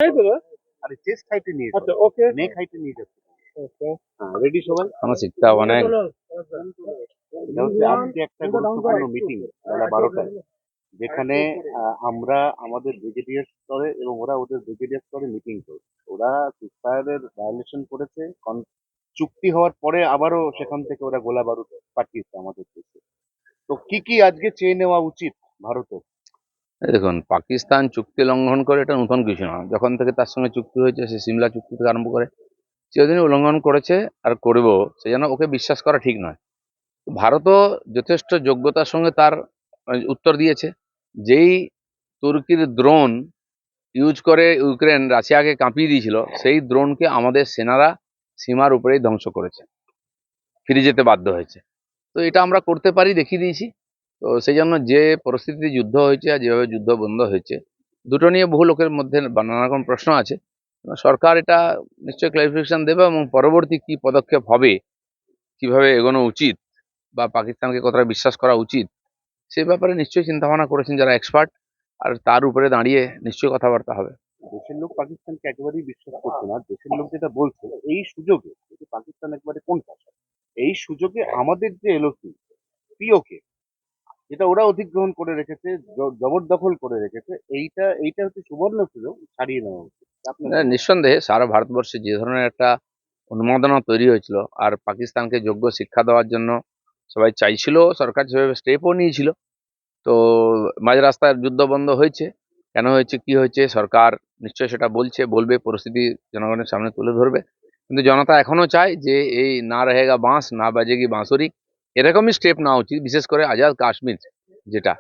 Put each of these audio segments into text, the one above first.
তাই তো না? আরে চেস্ট হাইটে নিয়ে আচ্ছা, চলো, ওকে। নেক হাইটে নিয়ে যাচ্ছে। ওকে। হ্যাঁ, রেডি সবাই? এখনো শিখতে হবে অনেক। এটা হচ্ছে আজকে একটা গুরুত্বপূর্ণ মিটিং বেলা 12টায়, যেখানে আমরা আমাদের ব্রিগেডিয়ার স্তরে এবং ওরা ওদের ব্রিগেডিয়ার স্তরে মিটিং করছে। ওরা সিজফায়ারের ভায়োলেশন করেছে, চুক্তি হওয়ার পরে আবারও সেখান থেকে ওরা গোলা বারুদ পাঠিয়েছে আমাদের দেশে। তো কি কি আজকে চেয়ে নেওয়া উচিত ভারতের? এই দেখুন, পাকিস্তান চুক্তি লঙ্ঘন করে এটা নতুন কিছু না। যখন থেকে তার সঙ্গে চুক্তি হয়েছে, সে সিমলা চুক্তি থেকে আরম্ভ করে চিরদিনই উল্লঙ্ঘন করেছে আর করবো, সেই জন্য ওকে বিশ্বাস করা ঠিক নয়। ভারতও যথেষ্ট যোগ্যতার সঙ্গে তার উত্তর দিয়েছে। যেই তুর্কির দ্রোণ ইউজ করে ইউক্রেন রাশিয়াকে কাঁপিয়ে দিয়েছিল, সেই দ্রোণকে আমাদের সেনারা সীমার উপরেই ধ্বংস করেছে, ফিরে যেতে বাধ্য হয়েছে। তো এটা আমরা করতে পারি, দেখিয়ে দিয়েছি। তো সেই জন্য যে পরিস্থিতিতে যুদ্ধ হয়েছে আর যেভাবে যুদ্ধ বন্ধ হয়েছে, দুটো নিয়ে বহু লোকের মধ্যে নানা রকম প্রশ্ন আছে। সরকার এটা নিশ্চয়ই ক্লারিফিকেশন দেবে, এবং পরবর্তী কি পদক্ষেপ হবে, কিভাবে এগোনো উচিত, বা পাকিস্তানকে কতটা বিশ্বাস করা উচিত, সে ব্যাপারে নিশ্চয়ই চিন্তা ভাবনা করেছেন যারা এক্সপার্ট। আর তার উপরে দাঁড়িয়ে নিশ্চয়ই কথাবার্তা হবে। দেশের লোক পাকিস্তানকে একেবারেই বিশ্বাস করছে না। দেশের লোক যেটা বলছে, এই সুযোগে যদি পাকিস্তান একবারে কোন পাশে, এই সুযোগে আমাদের যে এলওসি পিওকে, যেটা ওরা অধিগ্রহণ করে রেখেছে, জবরদখল করে রেখেছে, এইটা হচ্ছে সুবর্ণ সুযোগ, ছাড়িয়ে নেওয়া উচিত। আপনার কি মত? নিঃসন্দেহে সারা ভারতবর্ষে যে ধরনের একটা উন্মাদনা তৈরি হয়েছিল, আর পাকিস্তানকে যোগ্য শিক্ষা দেওয়ার জন্য সবাই চাইছিল, সরকার সেভাবে স্টেপও নিয়েছিল। তো মাঝ রাস্তায় যুদ্ধ বন্ধ হয়েছে। কেন হয়েছে, কি হয়েছে, সরকার নিশ্চয়ই সেটা বলবে, পরিস্থিতি জনগণের সামনে তুলে ধরবে। কিন্তু জনতা এখনো চায় যে এই না রহেগা বাঁশ না বাজেগি বাঁশুরি, এরকমই স্টেপ নেওয়া উচিত। বিশেষ করে আজাদ কাশ্মীর যেটা,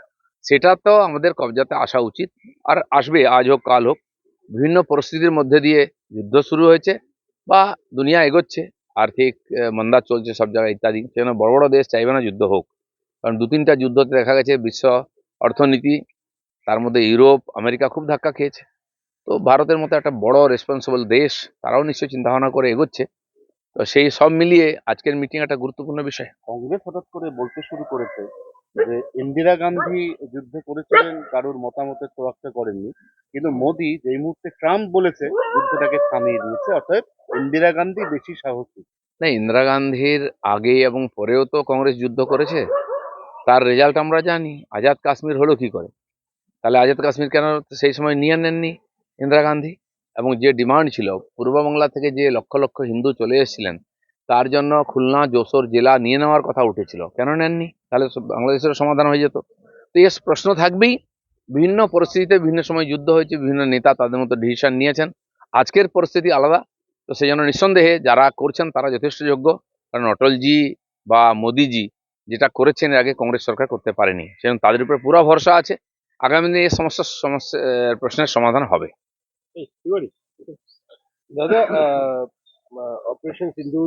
সেটা তো আমাদের কবজাতে আসা উচিত, আর আসবে, আজ হোক কাল হোক। বিভিন্ন পরিস্থিতির মধ্যে দিয়ে যুদ্ধ শুরু হয়েছে, বা দুনিয়া এগোচ্ছে, আর্থিক মন্দা চলছে সব জায়গায় ইত্যাদি, সেজন্য বড় বড় দেশ চাইবে না যুদ্ধ হোক। কারণ দু তিনটা যুদ্ধতে দেখা গেছে বিশ্ব অর্থনীতি, তার মধ্যে ইউরোপ আমেরিকা খুব ধাক্কা খেয়েছে। তো ভারতের মতো একটা বড় রেসপন্সিবল দেশ, তারাও নিশ্চয়ই চিন্তা ভাবনা করে এগোচ্ছে। তো সেই সব মিলিয়ে আজকের মিটিং একটা গুরুত্বপূর্ণ বিষয়। কংগ্রেস হঠাৎ করে বলতে শুরু করেছে যে ইন্দিরা গান্ধী যুদ্ধ করেছিলেন, কারোর মতামতের তোয়াক্কা করেননি, কিন্তু মোদি যেই মুহূর্তে ট্রাম্প বলেছে যুদ্ধটাকে থামিয়ে দিয়েছে, অর্থাৎ ইন্দিরা গান্ধী বেশি সাহসী। না, ইন্দিরা গান্ধীর আগে এবং পরেও তো কংগ্রেস যুদ্ধ করেছে, তার রেজাল্ট আমরা জানি। আজাদ কাশ্মীর হলো কি করে? তাহলে আজাদ কাশ্মীর কেন সেই সময় নিয়ে নেননি ইন্দিরা গান্ধী? এবং যে ডিমান্ড ছিল, পূর্ববাংলা থেকে যে লক্ষ লক্ষ হিন্দু চলে এসেছিলেন, তার জন্য খুলনা যশোর জেলা নিয়ে নেওয়ার কথা উঠেছিল, কেন নেননি? তাহলে বাংলাদেশের সমাধান হয়ে যেত। তো এই প্রশ্ন থাকবেই। বিভিন্ন পরিস্থিতিতে বিভিন্ন সময় যুদ্ধ হয়েছে, বিভিন্ন নেতা তাদের মতো ডিসিশন নিয়েছেন। আজকের পরিস্থিতি আলাদা। তো সেই জন্য নিঃসন্দেহে যারা করছেন তারা যথেষ্ট যোগ্য। কারণ অটলজি বা মোদিজি যেটা করেছেন এর আগে কংগ্রেস সরকার করতে পারেনি, সেজন্য তাদের উপরে পুরো ভরসা আছে। আগামী দিনে এই সমস্যা প্রশ্নের সমাধান হবে। এই, কি বলিস? দাদা, অপারেশন সিন্দুর